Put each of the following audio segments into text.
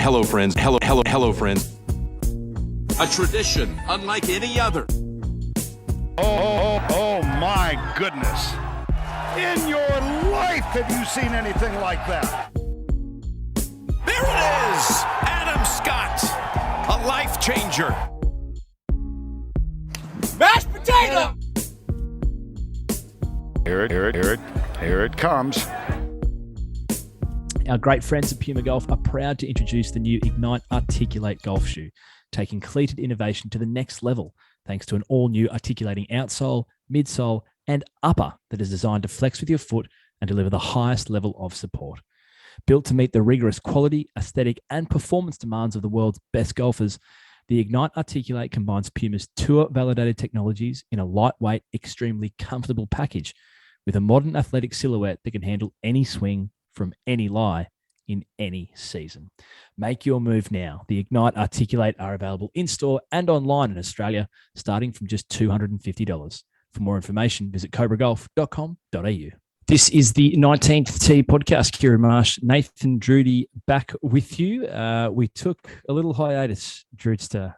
Hello, friends. Hello, friends. A tradition unlike any other. Oh, my goodness. In your life, have you seen anything like that? There it is! Adam Scott, a life changer. Mashed potato! Here it comes. Our great friends at Puma Golf are proud to introduce the new Ignite Articulate golf shoe, taking cleated innovation to the next level, thanks to an all-new articulating outsole, midsole, and upper that is designed to flex with your foot and deliver the highest level of support. Built to meet the rigorous quality, aesthetic, and performance demands of the world's best golfers, the Ignite Articulate combines Puma's tour-validated technologies in a lightweight, extremely comfortable package with a modern athletic silhouette that can handle any swing from any lie in any season. Make your move now. The Ignite Articulate are available in-store and online in Australia, starting from just $250. For more information, visit cobragolf.com.au. This is the 19th Tee podcast. Kieran Marsh, Nathan Drudy back with you. We took a little hiatus, Drudster,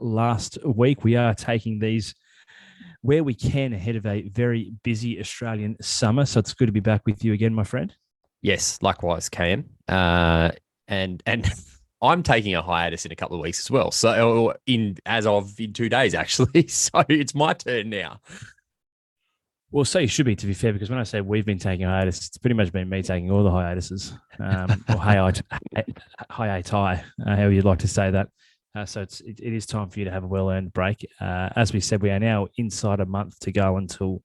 last week. We are taking these where we can ahead of a very busy Australian summer. So it's good to be back with you again, my friend. Yes, likewise, Cam. And I'm taking a hiatus in a couple of weeks as well. So in 2 days, actually. So it's my turn now. Well, so you should be, to be fair, because when I say we've been taking a hiatus, it's pretty much been me taking all the hiatuses, or hiatus, however you'd like to say that. So it is time for you to have a well-earned break. As we said, we are now inside a month to go until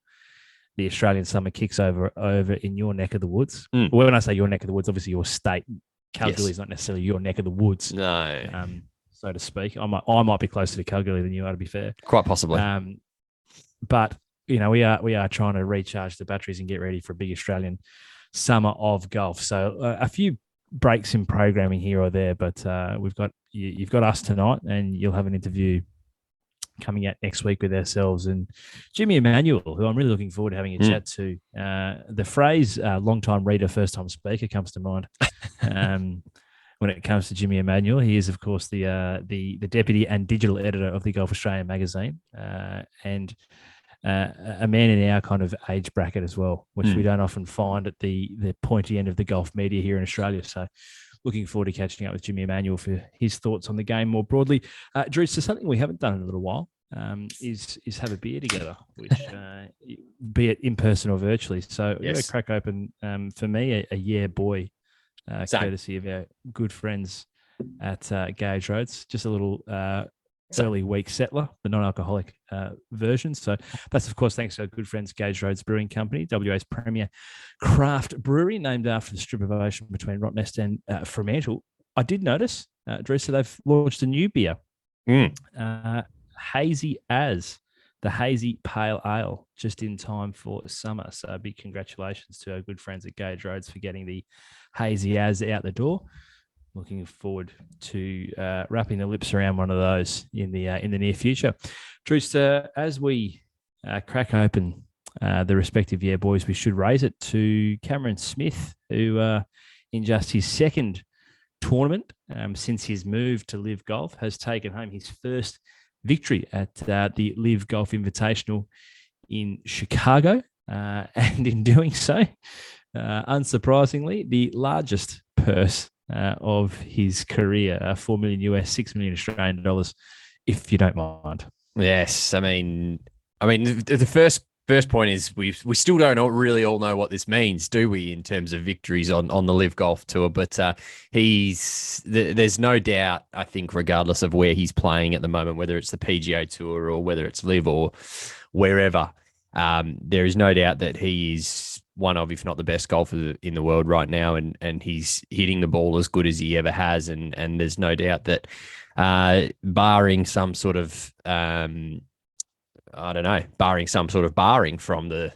the Australian summer kicks over in your neck of the woods. Well, when I say your neck of the woods, obviously your state. Kalgoorlie is not necessarily your neck of the woods. No. So to speak. I might be closer to Kalgoorlie than you are, to be fair. Quite possibly. But we are trying to recharge the batteries and get ready for a big Australian summer of golf. So a few breaks in programming here or there, but you've got us tonight, and you'll have an interview coming out next week with ourselves and Jimmy Emanuel, who I'm really looking forward to having a chat to. The phrase long-time reader, first-time speaker comes to mind when it comes to Jimmy Emanuel. He is, of course, the deputy and digital editor of the Golf Australia magazine, and a man in our kind of age bracket as well, which we don't often find at the pointy end of the golf media here in Australia. So looking forward to catching up with Jimmy Emanuel for his thoughts on the game more broadly. Drew, so something we haven't done in a little while is have a beer together, which be it in person or virtually. So we're going to crack open, for me, a Yeah Boy, courtesy of our good friends at Gage Roads. Just a little early week settler, the non-alcoholic version. So that's, of course, thanks to our good friends Gage Roads Brewing Company, WA's premier craft brewery, named after the strip of ocean between Rottnest and Fremantle. I did notice, Drew, so they've launched a new beer, Hazy As, the Hazy Pale Ale, just in time for summer. So big congratulations to our good friends at Gage Roads for getting the Hazy As out the door. Looking forward to wrapping the lips around one of those in the near future. Drewster, as we crack open the respective Yeah Boys, we should raise it to Cameron Smith, who in just his second tournament since his move to Live Golf has taken home his first victory at the Live Golf Invitational in Chicago, and in doing so, unsurprisingly, the largest purse of his career, $4 million US, $6 million Australian dollars, if you don't mind. Yes, I mean, the first point is we still don't really all know what this means, do we, in terms of victories on the Live Golf Tour? But there's no doubt, I think, regardless of where he's playing at the moment, whether it's the PGA Tour or whether it's Live or wherever, there is no doubt that he is one of, if not the best golfer in the world right now, and he's hitting the ball as good as he ever has, and there's no doubt that barring some sort of barring from the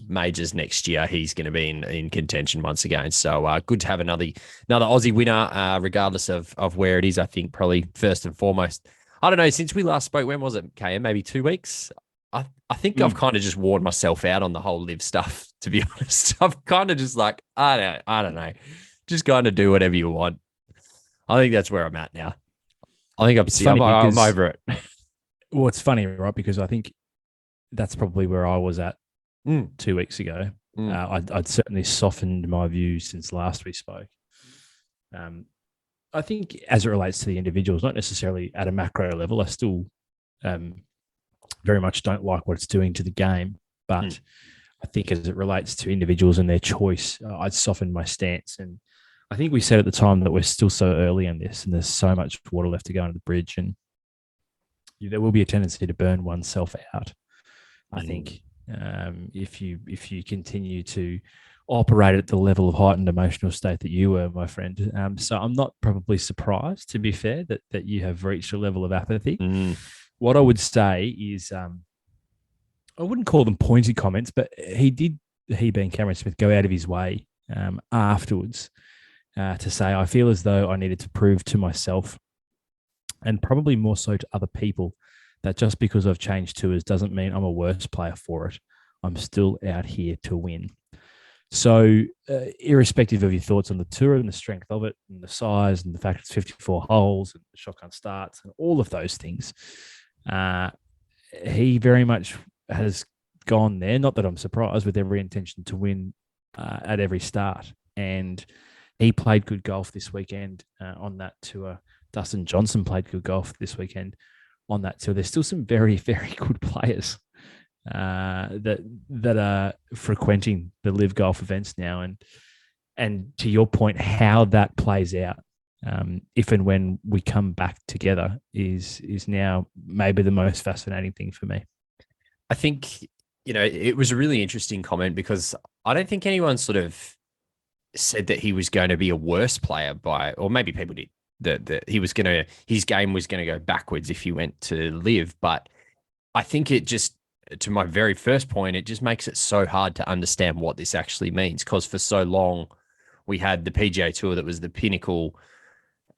majors next year, he's going to be in contention once again. So good to have another Aussie winner, regardless of where it is. I think probably first and foremost, I don't know, since we last spoke, when was it, KM? Maybe 2 weeks? I think I've kind of just worn myself out on the whole Live stuff, to be honest. I'm kind of just like, I don't know. Just kind of do whatever you want. I think that's where I'm at now. I think It's funny I'm because- over it. Well, it's funny, right? Because I think that's probably where I was at Mm. 2 weeks ago. Mm. I'd certainly softened my views since last we spoke. I think as it relates to the individuals, not necessarily at a macro level, I still very much don't like what it's doing to the game. But I think as it relates to individuals and their choice, I'd softened my stance. And I think we said at the time that we're still so early in this and there's so much water left to go under the bridge. And there will be a tendency to burn oneself out. I think if you continue to operate at the level of heightened emotional state that you were, my friend. So I'm not probably surprised, to be fair, that you have reached a level of apathy. What I would say is, I wouldn't call them pointed comments, but he being Cameron Smith, go out of his way afterwards to say, I feel as though I needed to prove to myself and probably more so to other people that just because I've changed tours doesn't mean I'm a worse player for it. I'm still out here to win. So irrespective of your thoughts on the tour and the strength of it and the size and the fact it's 54 holes and shotgun starts and all of those things, he very much has gone there. Not that I'm surprised, with every intention to win at every start. And he played good golf this weekend on that tour. Dustin Johnson played good golf this weekend on that tour. There's still some very, very good players that are frequenting the live golf events now. And to your point, how that plays out, if and when we come back together, is now maybe the most fascinating thing for me. I think, it was a really interesting comment because I don't think anyone sort of said that he was going to be a worse player or maybe people did, that his game was going to go backwards if he went to live. But I think it just, to my very first point, it just makes it so hard to understand what this actually means, because for so long we had the PGA Tour that was the pinnacle,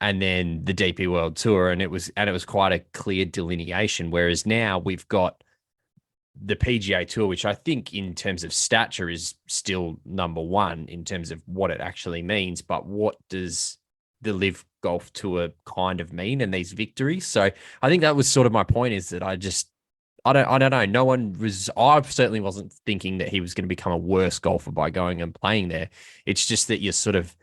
and then the DP World Tour, and it was quite a clear delineation. Whereas now we've got the PGA Tour, which I think in terms of stature is still number one in terms of what it actually means. But what does the Live Golf Tour kind of mean and these victories? So I think that was sort of my point, is that I don't know. No one was, I certainly wasn't thinking that he was going to become a worse golfer by going and playing there. It's just that you're sort of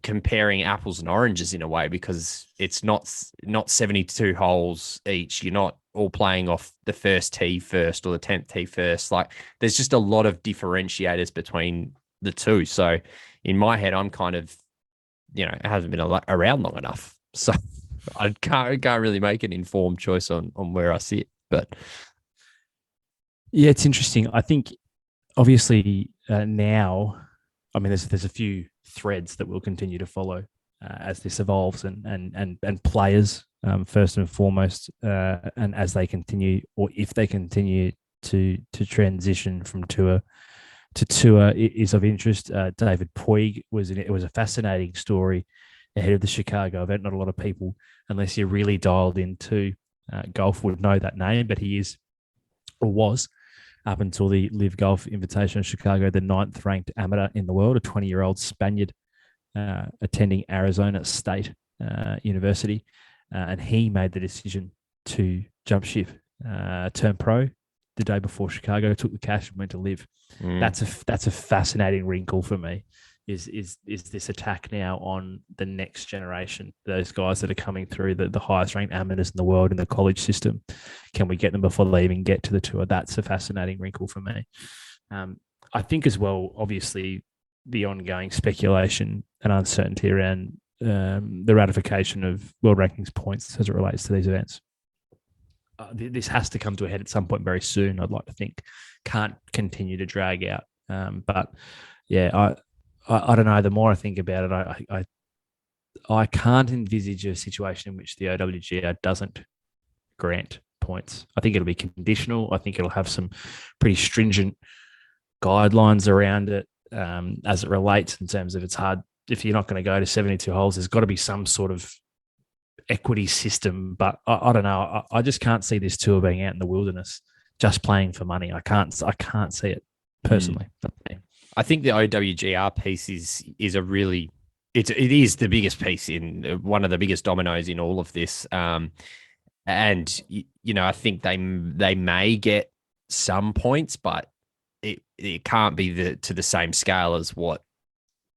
comparing apples and oranges in a way, because it's not 72 holes each. You're not all playing off the first tee first or the 10th tee first. Like, there's just a lot of differentiators between the two. So in my head, I'm kind of, it hasn't been around long enough. So I can't really make an informed choice on where I sit. But yeah, it's interesting. I think obviously now, I mean, there's a few threads that we'll continue to follow as this evolves, and players first and foremost, and as they continue, or if they continue to transition from tour to tour, is of interest. David Poig it was a fascinating story ahead of the Chicago event. Not a lot of people, unless you're really dialed into golf, would know that name, but he is, or was, up until the Live Golf Invitation in Chicago, the 9th ranked amateur in the world, a 20-year-old Spaniard attending Arizona State University. And he made the decision to jump ship, turn pro the day before Chicago, took the cash and went to Live. That's a fascinating wrinkle for me. Is this attack now on the next generation, those guys that are coming through, the highest ranked amateurs in the world in the college system? Can we get them before they even get to the tour? That's a fascinating wrinkle for me. I think as well, obviously, the ongoing speculation and uncertainty around the ratification of world rankings points as it relates to these events. This has to come to a head at some point very soon, I'd like to think. Can't continue to drag out. But yeah, I don't know. The more I think about it, I can't envisage a situation in which the OWGR doesn't grant points. I think it'll be conditional. I think it'll have some pretty stringent guidelines around it as it relates, in terms of it's hard. If you're not going to go to 72 holes, there's got to be some sort of equity system. But I don't know. I just can't see this tour being out in the wilderness just playing for money. I can't see it personally. I think the OWGR piece is a really it is the biggest piece in one of the biggest dominoes in all of this. And I think they may get some points, but it can't be to the same scale as what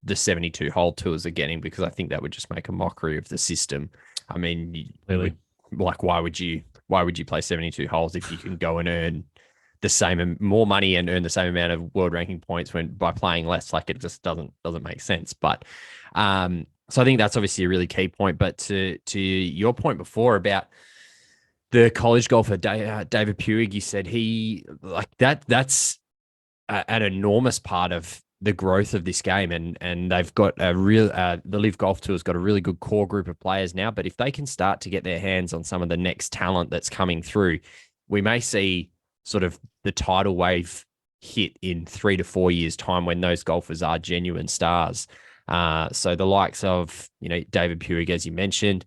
the 72 hole tours are getting, because I think that would just make a mockery of the system. I mean, Clearly. why would you play 72 holes if you can go and earn the same more money and earn the same amount of world ranking points by playing less? Like, it just doesn't make sense. But so I think that's obviously a really key point. But to your point before about the college golfer David Puig, you said that's an enormous part of the growth of this game, and they've got the Live Golf Tour's got a really good core group of players now. But if they can start to get their hands on some of the next talent that's coming through, we may see sort of the tidal wave hit in 3 to 4 years' time when those golfers are genuine stars. So the likes of David Puig, as you mentioned.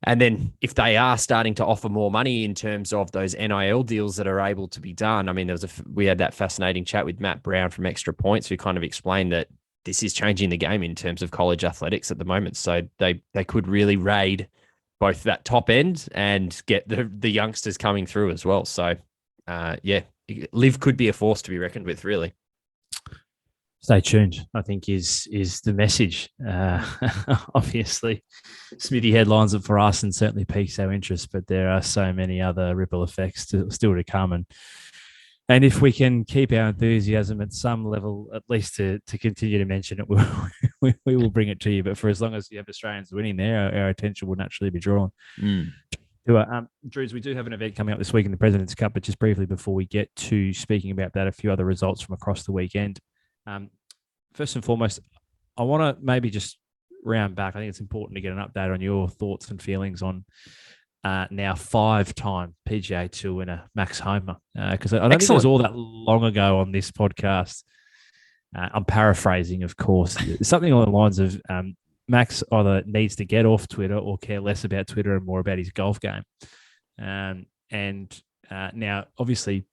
And then if they are starting to offer more money in terms of those NIL deals that are able to be done, I mean, we had that fascinating chat with Matt Brown from Extra Points, who kind of explained that this is changing the game in terms of college athletics at the moment. So they could really raid both that top end and get the youngsters coming through as well. So Liv could be a force to be reckoned with, really. Stay tuned, I think, is the message. Obviously, Smithy headlines it for us and certainly piques our interest, but there are so many other ripple effects still to come. And if we can keep our enthusiasm at some level, at least to continue to mention it, we will bring it to you. But for as long as you have Australians winning there, our attention will naturally be drawn. Drews, we do have an event coming up this week in the President's Cup, but just briefly before we get to speaking about that, a few other results from across the weekend. First and foremost, I want to maybe just round back. I think it's important to get an update on your thoughts and feelings on now 5-time PGA Tour winner Max Homa, because I don't think it was all that long ago on this podcast. I'm paraphrasing, of course, something along the lines of Max either needs to get off Twitter or care less about Twitter and more about his golf game. Now, obviously,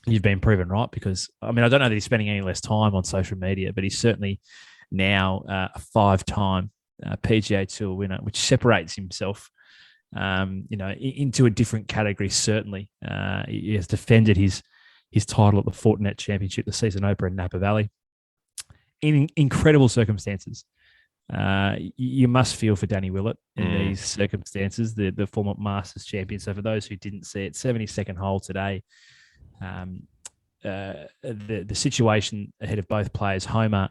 you've been proven right, because, I mean, I don't know that he's spending any less time on social media, but he's certainly now a 5-time PGA Tour winner, which separates himself, into a different category. Certainly, he has defended his title at the Fortinet Championship, the Season Opener in Napa Valley, in incredible circumstances. You must feel for Danny Willett in these circumstances, the former Masters champion. So for those who didn't see it, 72nd hole today. The situation ahead of both players, Homer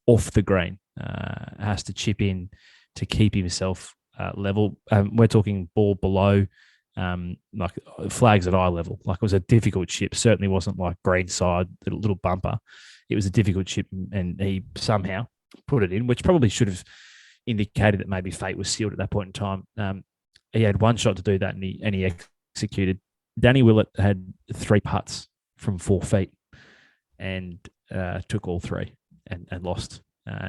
off the green, has to chip in to keep himself level. We're talking ball below, like flags at eye level. Like, it was a difficult chip. Certainly wasn't like green side, little bumper. It was a difficult chip, and he somehow put it in, which probably should have indicated that maybe fate was sealed at that point in time. He had one shot to do that, and he executed. Danny Willett had 3 putts from 4 feet and took all 3 and lost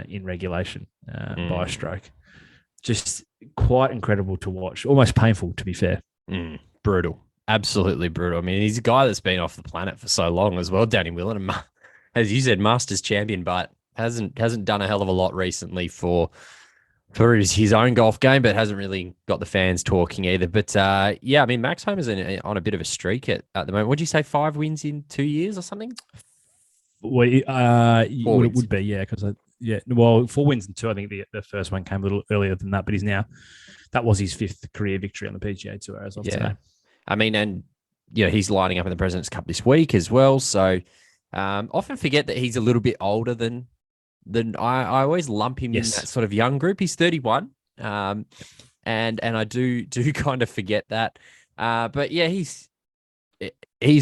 in regulation by a stroke. Just quite incredible to watch. Almost painful, to be fair. Brutal. Absolutely brutal. I mean, he's a guy that's been off the planet for so long as well, Danny Willett. And as you said, Masters champion, but hasn't done a hell of a lot recently for his own golf game, but hasn't really got the fans talking either. But I mean, Max Homer's on a bit of a streak at the moment. Would you say 5 wins in 2 years or something? Well, it would be, yeah, because 4 wins in 2. I think the first one came a little earlier than that, but that was his 5th career victory on the PGA Tour as of today. I mean, and he's lining up in the President's Cup this week as well. So often forget that he's a little bit older than I always lump him in that sort of young group. He's 31, and I do kind of forget that. But yeah, he's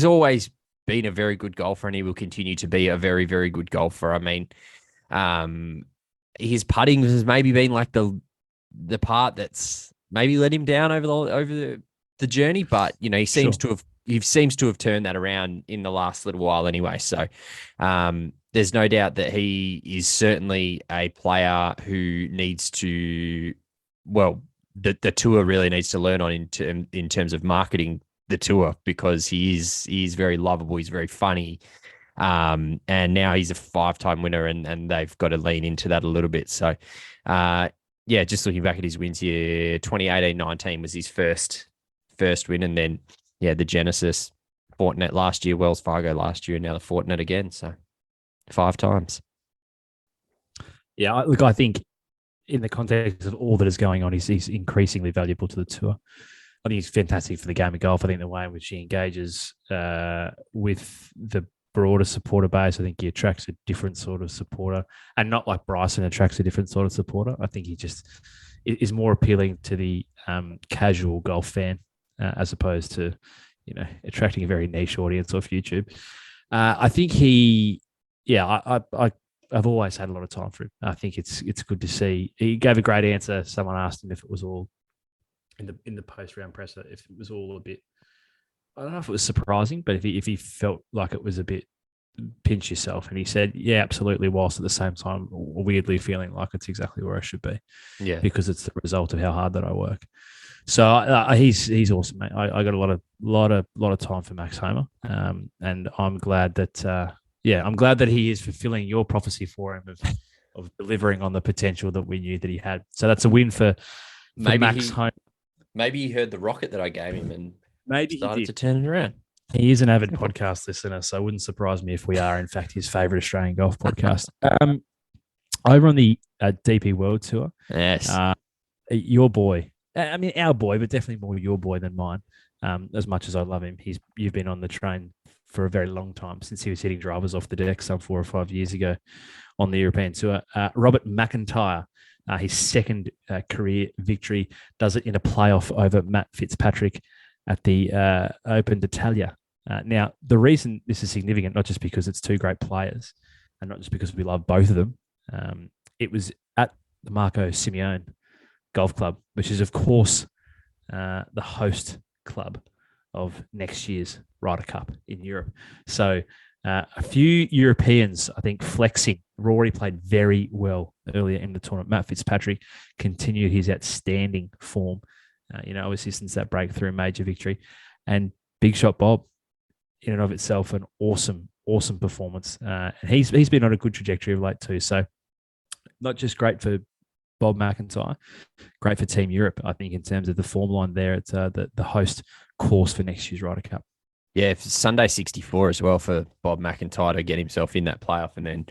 always been a very good golfer, and he will continue to be a very, very good golfer. I mean, his putting has maybe been like the part that's maybe let him down over the journey, but he seems to have turned that around in the last little while anyway. So there's no doubt that he is certainly a player who needs to, the tour really needs to learn on in terms of marketing the tour, because he is very lovable. He's very funny. And now he's a 5-time winner, and they've got to lean into that a little bit. So, yeah, just looking back at his wins here, 2018-19 was his first win, and then the Genesis, Fortinet last year, Wells Fargo last year, and now the Fortinet again. So 5 times. Yeah, look, I think in the context of all that is going on, he's increasingly valuable to the tour. I think he's fantastic for the game of golf. I think the way in which he engages with the broader supporter base, I think he attracts a different sort of supporter, and not like Bryson attracts a different sort of supporter. I think he just is more appealing to the casual golf fan as opposed to, attracting a very niche audience off YouTube. I think I've always had a lot of time for him. I think it's good to see. He gave a great answer. Someone asked him if it was all in the post round presser, if it was all a bit, I don't know if it was surprising, but if he felt like it was a bit pinch yourself, and he said, yeah, absolutely, whilst at the same time weirdly feeling like it's exactly where I should be. Yeah, because it's the result of how hard that I work. So he's awesome, mate. I got a lot of time for Max Homer, and I'm glad that he is fulfilling your prophecy for him of delivering on the potential that we knew that he had. So that's a win for Max Homer. Maybe he heard the rocket that I gave him and maybe started to turn it around. He is an avid podcast listener, so it wouldn't surprise me if we are, in fact, his favourite Australian golf podcast. Over on the DP World Tour, yes, your boy, I mean our boy, but definitely more your boy than mine. As much as I love him, you've been on the train for a very long time, since he was hitting drivers off the deck some 4 or 5 years ago on the European Tour. Robert McIntyre, his second career victory, does it in a playoff over Matt Fitzpatrick at the Open d'Italia. Now, the reason this is significant, not just because it's 2 great players and not just because we love both of them, it was at the Marco Simeone Golf Club, which is, of course, the host club of next year's Ryder Cup in Europe. So a few Europeans, I think, flexing. Rory played very well earlier in the tournament. Matt Fitzpatrick continued his outstanding form, obviously since that breakthrough major victory. And Big Shot Bob, in and of itself, an awesome performance. And he's been on a good trajectory of late too. So not just great for Bob McIntyre, great for Team Europe, I think, in terms of the form line there. It's the host course for next year's Ryder Cup. Yeah, Sunday 64 as well for Bob McIntyre to get himself in that playoff and then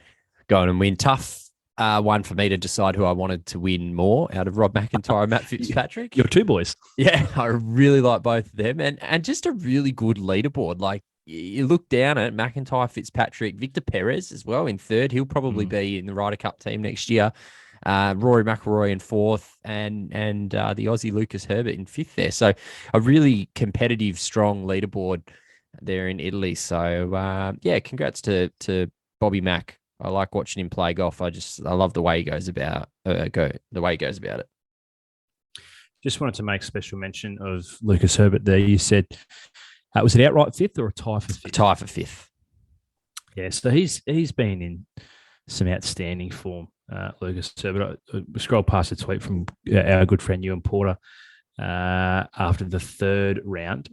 go on and win. Tough one for me to decide who I wanted to win more out of Rob McIntyre and Matt Fitzpatrick. Your 2 boys. Yeah, I really like both of them. And just a really good leaderboard. Like, you look down at McIntyre, Fitzpatrick, Victor Perez as well in 3rd. He'll probably be in the Ryder Cup team next year. Rory McIlroy in 4th, and the Aussie Lucas Herbert in 5th there. So a really competitive, strong leaderboard there in Italy. So congrats to Bobby Mack. I like watching him play golf. I love the way he goes about it. Just wanted to make special mention of Lucas Herbert there. You said, was it outright 5th or a tie for 5th? A tie for 5th. Yeah, so he's been in some outstanding form, Lucas Herbert. I scrolled past a tweet from our good friend Ewan Porter after the 3rd round.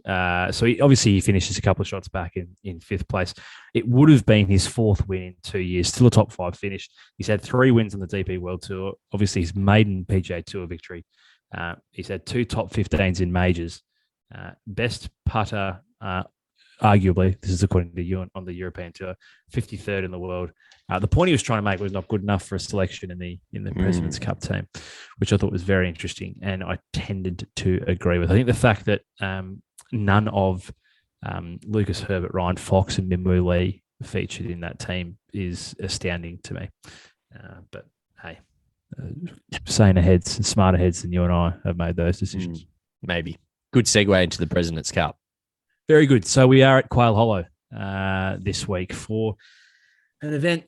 So he finishes a couple of shots back in 5th place. It would have been his 4th win in 2 years, still a top 5 finish. He's had 3 wins on the DP World Tour. Obviously, his maiden PGA Tour victory. He's had 2 top 15s in majors. Best putter, arguably, this is according to Ewan, on the European Tour, 53rd in the world. The point he was trying to make was not good enough for a selection in the President's Cup team, which I thought was very interesting, and I tended to agree with. I think the fact that none of Lucas Herbert, Ryan Fox, and Minwoo Lee featured in that team is astounding to me. But hey, saner heads, smarter heads than you and I have made those decisions. Maybe. Good segue into the President's Cup. Very good. So we are at Quail Hollow this week for an event,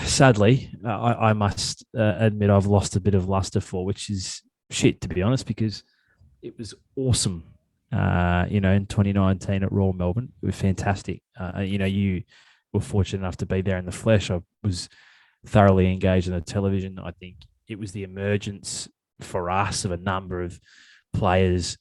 sadly, I must admit I've lost a bit of luster for, which is shit, to be honest, because it was awesome, in 2019 at Royal Melbourne. It was fantastic. You were fortunate enough to be there in the flesh. I was thoroughly engaged on the television. I think it was the emergence for us of a number of players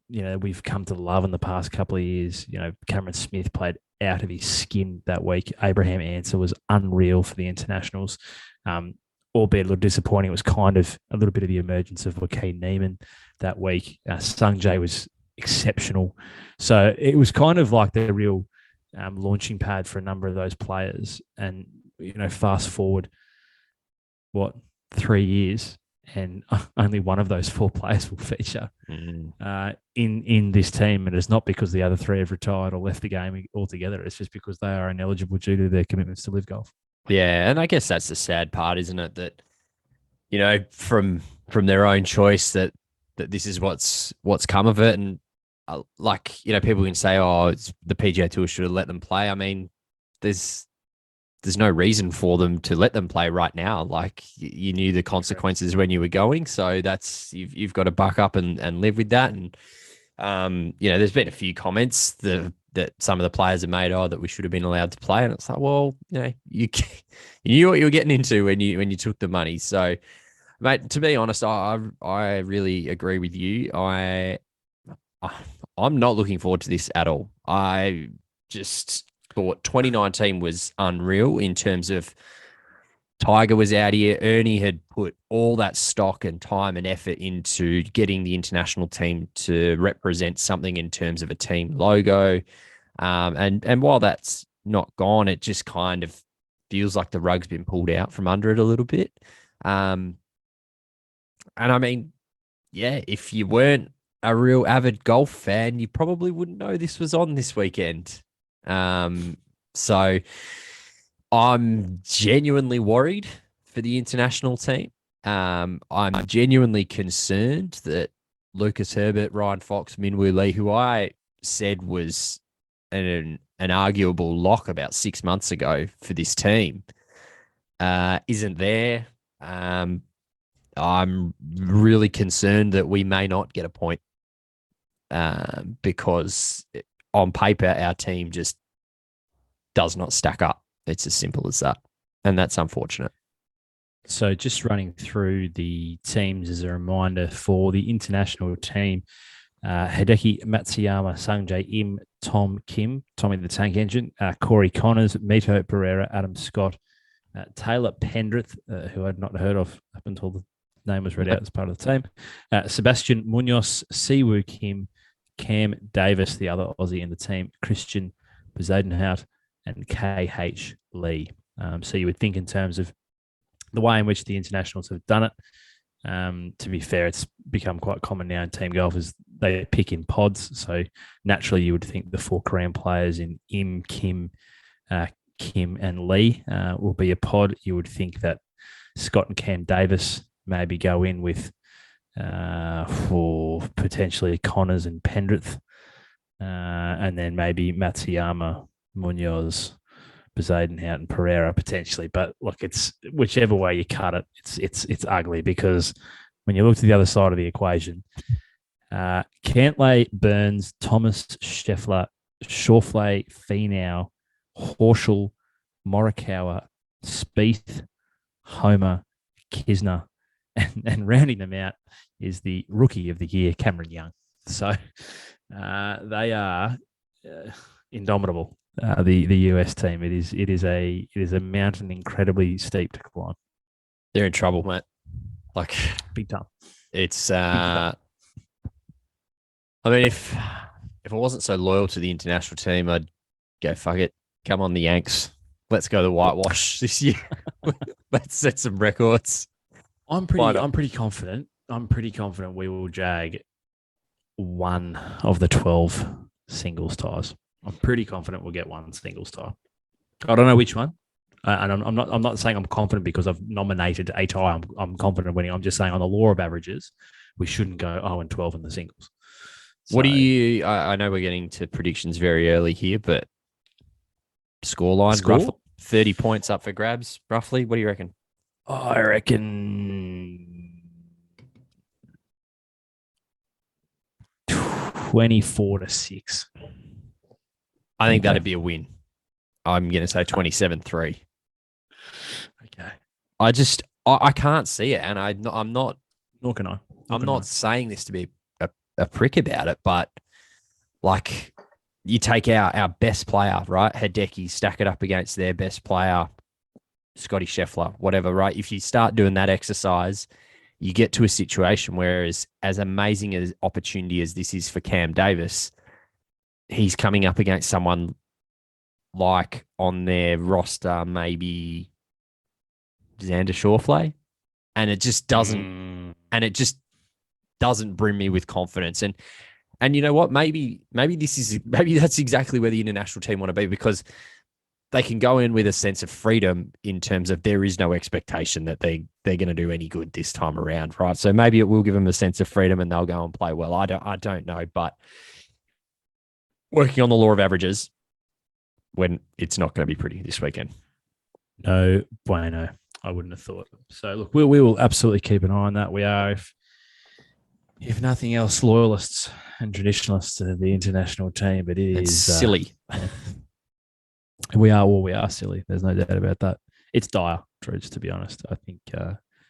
we've come to love in the past couple of years. Cameron Smith played out of his skin that week. Abraham Answer was unreal for the internationals, albeit a little disappointing. It was kind of a little bit of the emergence of Joaquin Neiman that week. Sung Jae was exceptional. So it was kind of like the real launching pad for a number of those players. And, fast forward, 3 years, and only one of those 4 players will feature in this team. And it's not because the other 3 have retired or left the game altogether. It's just because they are ineligible due to their commitments to live golf. Yeah, and I guess that's the sad part, isn't it? That from their own choice, that this is what's come of it. And people can say, "Oh, the PGA Tour should have let them play." I mean, there's no reason for them to let them play right now. Like, you knew the consequences when you were going, so that's you've got to buck up and live with that. And there's been a few comments that some of the players have made, that we should have been allowed to play, and it's like, well, you knew what you were getting into when you took the money. So, mate, to be honest, I really agree with you. I'm not looking forward to this at all. I just thought 2019 was unreal in terms of Tiger was out here. Ernie had put all that stock and time and effort into getting the international team to represent something in terms of a team logo. And while that's not gone, it just kind of feels like the rug's been pulled out from under it a little bit. And I mean, yeah, if you weren't a real avid golf fan, you probably wouldn't know this was on this weekend. So I'm genuinely worried for the international team. I'm genuinely concerned that Lucas Herbert, Ryan Fox, Minwoo Lee, who I said was an arguable lock about 6 months ago for this team, isn't there. I'm really concerned that we may not get a point because on paper, our team just does not stack up. It's as simple as that. And that's unfortunate. So just running through the teams as a reminder for the international team, Hideki Matsuyama, Sungjae Im, Tom Kim, Tommy the Tank Engine, Corey Connors, Mito Pereira, Adam Scott, Taylor Pendrith, who I'd not heard of up until the name was read out as part of the team, Sebastian Munoz, Siwoo Kim, Cam Davis, the other Aussie in the team, Christian Bezuidenhout, and KH Lee. So you would think in terms of the way in which the internationals have done it, to be fair, it's become quite common now in team golf is they pick in pods. So naturally you would think the 4 Korean players in Im, Kim, and Lee will be a pod. You would think that Scott and Cam Davis maybe go in with for potentially Connors and Pendrith, and then maybe Matsuyama, Munoz, Bezuidenhout, and Pereira potentially. But look, it's whichever way you cut it, it's ugly because when you look to the other side of the equation, Cantlay, Burns, Thomas, Scheffler, Schauffele, Finau, Horschel, Morikawa, Spieth, Homer, Kisner, and rounding them out is the rookie of the year, Cameron Young. So they are indomitable. The US team. It is a mountain incredibly steep to climb. They're in trouble, mate. Like, big time. It's I mean, if I wasn't so loyal to the international team, I'd go fuck it. Come on, the Yanks. Let's go the whitewash this year. Let's set some records. I'm pretty confident. I'm pretty confident we will jag one of the 12 singles ties. I'm pretty confident we'll get one singles tie. I don't know which one, and I'm not saying I'm confident because I've nominated a tie. I'm confident winning. I'm just saying on the law of averages, we shouldn't go 0-12 in the singles. So, what do you? I know we're getting to predictions very early here, but scoreline, roughly 30 points up for grabs, roughly. What do you reckon? I reckon 24-6. I think that'd be a win. I'm going to say 27-3. Okay. I can't see it, and I'm not. Nor can I. I'm not saying this to be a prick about it, but like you take our best player, right? Hideki, stack it up against their best player, Scotty Scheffler, whatever, right? If you start doing that exercise, you get to a situation where as amazing as opportunity as this is for Cam Davis, he's coming up against someone like on their roster, maybe Xander Schauffele, and it just doesn't bring me with confidence. And you know what? Maybe that's exactly where the international team want to be, because they can go in with a sense of freedom in terms of there is no expectation that they're going to do any good this time around, right? So maybe it will give them a sense of freedom and they'll go and play well. I don't know, but working on the law of averages when it's not going to be pretty this weekend. No bueno. I wouldn't have thought. So look, we will absolutely keep an eye on that. We are, if nothing else, loyalists and traditionalists to the international team, but it's silly. We are silly. There's no doubt about that. It's dire, Drudge, to be honest. I think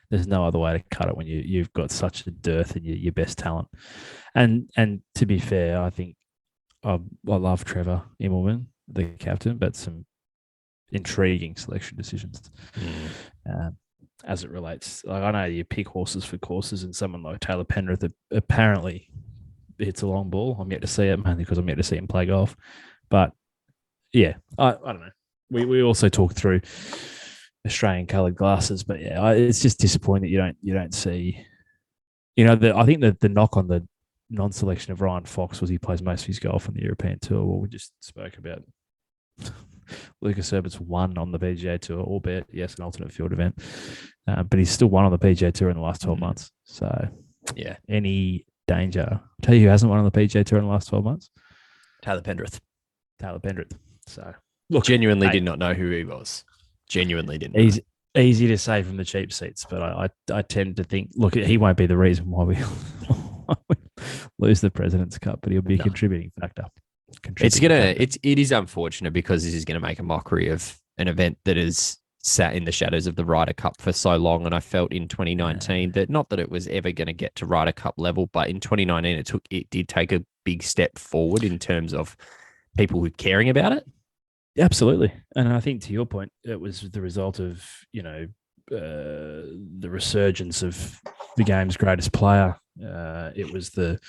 there's no other way to cut it when you've got such a dearth in your best talent. And to be fair, I think I love Trevor Immelman, the captain, but some intriguing selection decisions as it relates. Like, I know you pick horses for courses, and someone like Taylor Penrith apparently hits a long ball. I'm yet to see it, mainly because I'm yet to see him play golf. But yeah, I don't know. We also talked through Australian coloured glasses, but yeah, it's just disappointing that you don't see. I think that the knock on the non-selection of Ryan Fox was he plays most of his golf on the European Tour. Well, we just spoke about Lucas Herbert's won on the PGA Tour, albeit, yes, an alternate field event, but he's still won on the PGA Tour in the last 12 months. So, yeah, any danger? I'll tell you who hasn't won on the PGA Tour in the last 12 months? Taylor Penrith. So, look, genuinely did not know who he was. Genuinely didn't. Easy to say from the cheap seats, but I tend to think, look, he won't be the reason why we lose the President's Cup, but he'll be a contributing factor. It is unfortunate, because this is going to make a mockery of an event that has sat in the shadows of the Ryder Cup for so long. And I felt in 2019 that, not that it was ever going to get to Ryder Cup level, but in 2019 it did take a big step forward in terms of people who caring about it. Absolutely. And I think, to your point, it was the result of, the resurgence of the game's greatest player. It was the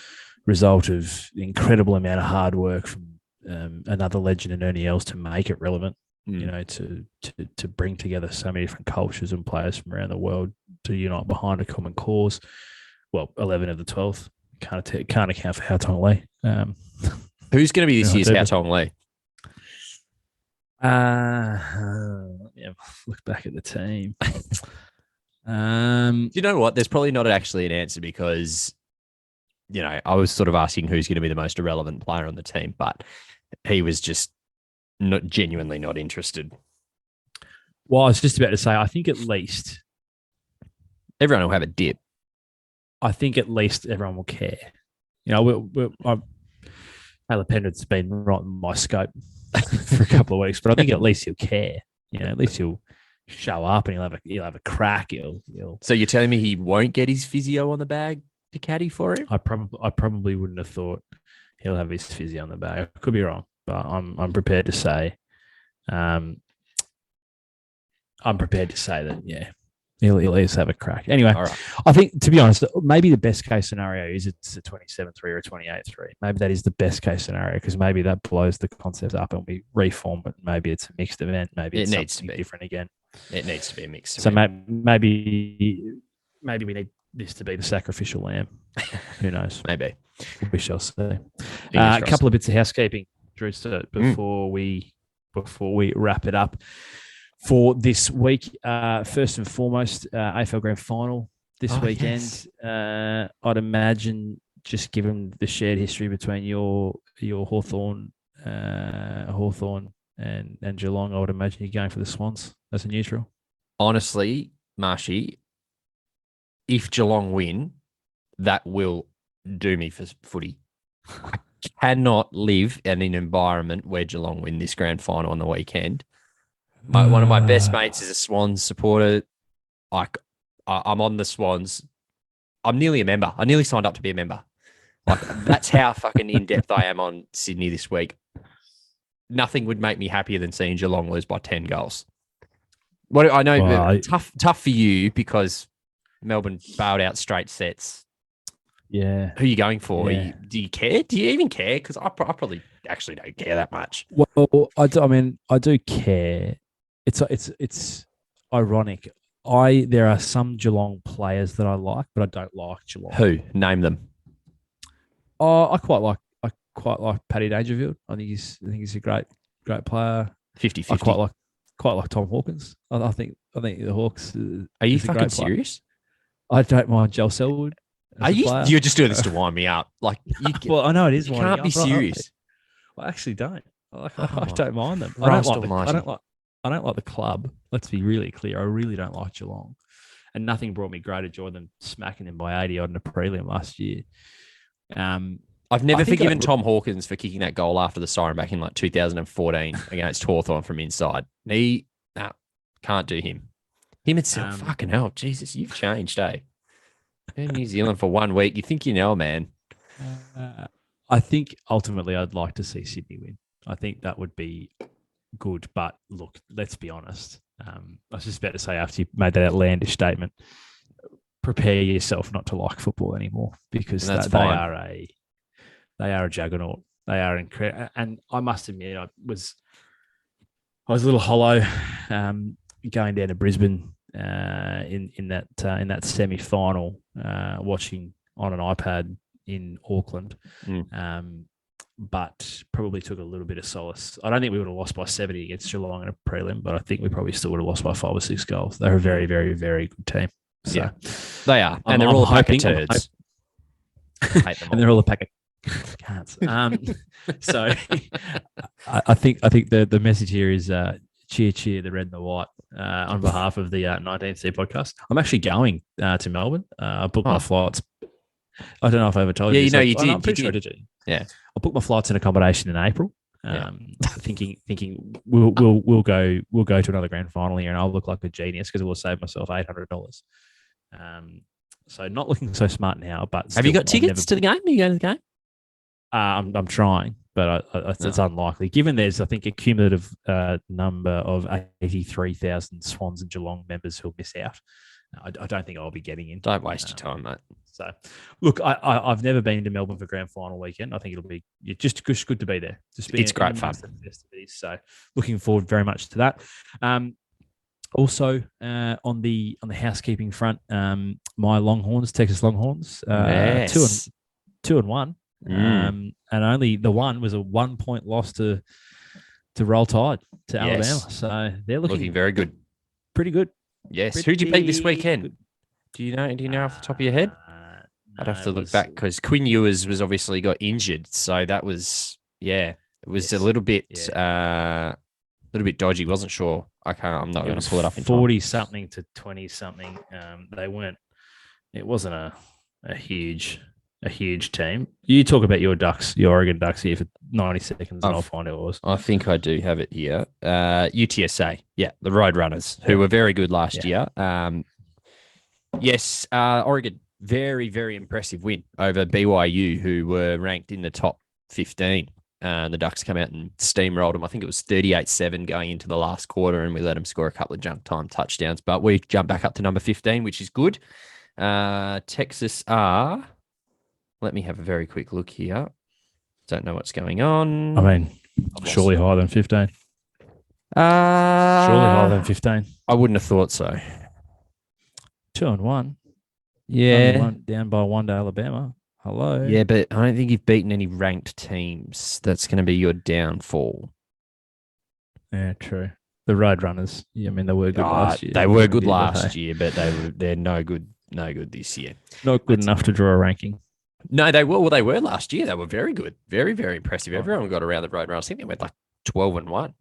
result of the incredible amount of hard work from another legend in Ernie Els to make it relevant, to bring together so many different cultures and players from around the world to unite behind a common cause. Well, 11 of the 12th. Can't account for Hao Tong Lee. Who's going to be this year's Hao Tong Lee? Look back at the team. Do you know what? There's probably not actually an answer, because, I was sort of asking who's going to be the most irrelevant player on the team, but he was just genuinely not interested. Well, I was just about to say, I think at least everyone will have a dip. I think at least everyone will care. Taylor Penrith's been right in my scope for a couple of weeks, but I think at least he'll care. At least he'll show up and he'll have a crack. He'll. So you're telling me he won't get his physio on the bag to caddy for him? I probably wouldn't have thought he'll have his physio on the bag. I could be wrong, but I'm prepared to say, that he'll at least have a crack. Anyway, all right. I think, to be honest, maybe the best case scenario is it's a 27-3 or a 28-3. Maybe that is the best case scenario, because maybe that blows the concept up and we reform it. Maybe it's a mixed event. Maybe it needs to be different again. It needs to be a mixed event. So maybe we need this to be the sacrificial lamb. Who knows? Maybe. We shall see. A couple of bits of housekeeping, Drew, before we wrap it up for this week. First and foremost, Afl Grand Final this weekend. Yes. I'd imagine, just given the shared history between your Hawthorn and Geelong, I would imagine you're going for the Swans as a neutral. Honestly, Marshy, if Geelong win, that will do me for footy. I cannot live in an environment where Geelong win this grand final on the weekend. One of my best mates is a Swans supporter. I'm on the Swans. I'm nearly a member. I nearly signed up to be a member. That's how fucking in-depth I am on Sydney this week. nothing would make me happier than seeing Geelong lose by 10 goals. What I know, Well, tough for you because Melbourne bailed out straight sets. Yeah. Who are you going for? Yeah. Do you care? Do you even care? Because I probably actually don't care that much. Well, I do care. It's ironic. There are some Geelong players that I like, but I don't like Geelong. Who? Name them. Oh, I quite like Paddy Dangerfield. I think he's a great player. 50-50. I quite like Tom Hawkins. I think the Hawks. Are you is a fucking great player. serious? I don't mind Joel Selwood. Are you? You're just doing this to wind me up. Like, well, I know it is. You can't be serious. I actually don't. I don't mind them. I Christ don't like the club. Let's be really clear. I really don't like Geelong, and nothing brought me greater joy than smacking them by 80 odd in a prelim last year. I've never forgiven Tom Hawkins for kicking that goal after the siren back in like 2014 against Hawthorn from inside. Can't do him. Him itself, fucking hell. Jesus, you've changed, eh? In New Zealand for 1 week. You think you know, man. I think ultimately I'd like to see Sydney win. I think that would be good. But look, let's be honest. I was just about to say after you made that outlandish statement, prepare yourself not to like football anymore because they are a juggernaut. They are incredible. And I must admit, I was a little hollow going down to Brisbane in that semi-final, watching on an iPad in Auckland, but probably took a little bit of solace. I don't think we would have lost by 70 against Geelong in a prelim, but I think we probably still would have lost by 5 or 6 goals. They're a very, very, very good team. So yeah, they are, and they're all a pack of turds. And they're all a pack of cats. So I think the message here is cheer the red and the white on behalf of the 19C podcast. I'm actually going to Melbourne. I booked my flights. I don't know if I ever told you. Yeah, you know, you did. I'm pretty sure I did. Yeah, I booked my flights and accommodation in April. Thinking we'll go to another grand final here, and I'll look like a genius because it will save myself $800. So not looking so smart now. But have you got tickets to the game? Are you going to the game? I'm trying, but it's unlikely. Given there's, I think, a cumulative number of 83,000 Swans and Geelong members who'll miss out. I don't think I'll be getting in. Don't waste your time, mate. So, look, I've never been to Melbourne for grand final weekend. I think it'll be just good to be there. It's great fun. So, looking forward very much to that. Also, on the housekeeping front, my Longhorns, Texas Longhorns, 2-1. And only the one was a 1 point loss to Roll Tide to Alabama. So they're looking very good. Pretty good. Yes. Who'd you beat this weekend? Good. Do you know off the top of your head? I'd have to look back because Quinn Ewers was obviously got injured. So that was, it was a little bit dodgy. Wasn't sure. I'm not going to pull it up in 40-something to 20-something. It wasn't a huge team. You talk about your Oregon Ducks here for 90 seconds and I'll find out what it was. I think I do have it here. UTSA. Yeah, the Roadrunners, who were very good last year. Yes, Oregon, very, very impressive win over BYU, who were ranked in the top 15. The Ducks come out and steamrolled them. I think it was 38-7 going into the last quarter, and we let them score a couple of junk time touchdowns. But we jumped back up to number 15, which is good. Texas are... Let me have a very quick look here. Don't know what's going on. I mean, surely higher than 15. Surely higher than 15. I wouldn't have thought so. 2-1. Yeah. Down by 1 to Alabama. Hello. Yeah, but I don't think you've beaten any ranked teams. That's going to be your downfall. Yeah, true. The Roadrunners. Yeah, I mean, they were good last year. They were good last year, but they're no good this year. Not good enough to draw a ranking. No, they were. Well, they were last year. They were very good. Very, very impressive. Everyone got around the Roadrunners. I think they went like 12-1.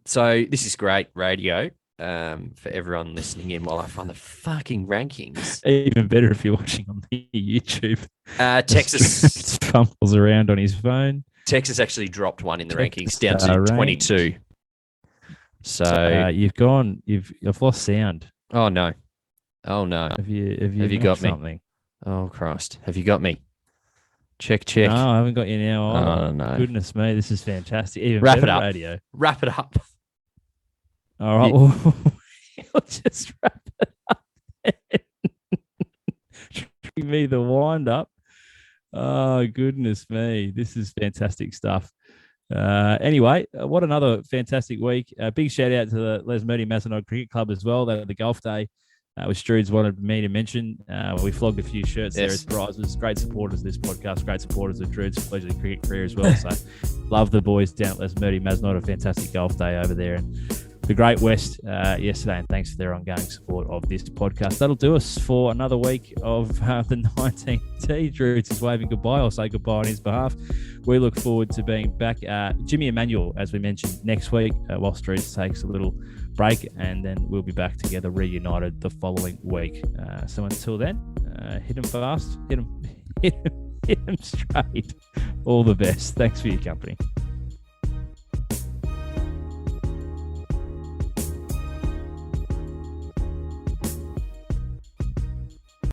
So this is great radio for everyone listening in while I find the fucking rankings. Even better if you're watching on the YouTube. Texas fumbles around on his phone. Texas actually dropped one in the rankings down to 22. So you've lost sound. Oh no. Have you got me? Something? Oh Christ. Have you got me? Check. No, I haven't got you now. Oh, no. Goodness me, this is fantastic. Even Wrap it better up. radio. Wrap it up. All right, we'll just wrap it up. Give me the wind up. Oh, goodness me. This is fantastic stuff. Anyway, what another fantastic week. Big shout out to the Les Moody Macedon Cricket Club as well. They had the golf day, which Strudes wanted me to mention. We flogged a few shirts there as prizes. Great supporters of this podcast, great supporters of Drude's leisurely cricket career as well. So love the boys down at Les Moody Macedon. A fantastic golf day over there. And the Great West yesterday, and thanks for their ongoing support of this podcast. That'll do us for another week of the 19T. Drudes is waving goodbye. I'll say goodbye on his behalf. We look forward to being back. Jimmy Emmanuel, as we mentioned, next week, while Drudes takes a little break, and then we'll be back together, reunited the following week. So until then, hit him fast, hit him straight. All the best. Thanks for your company.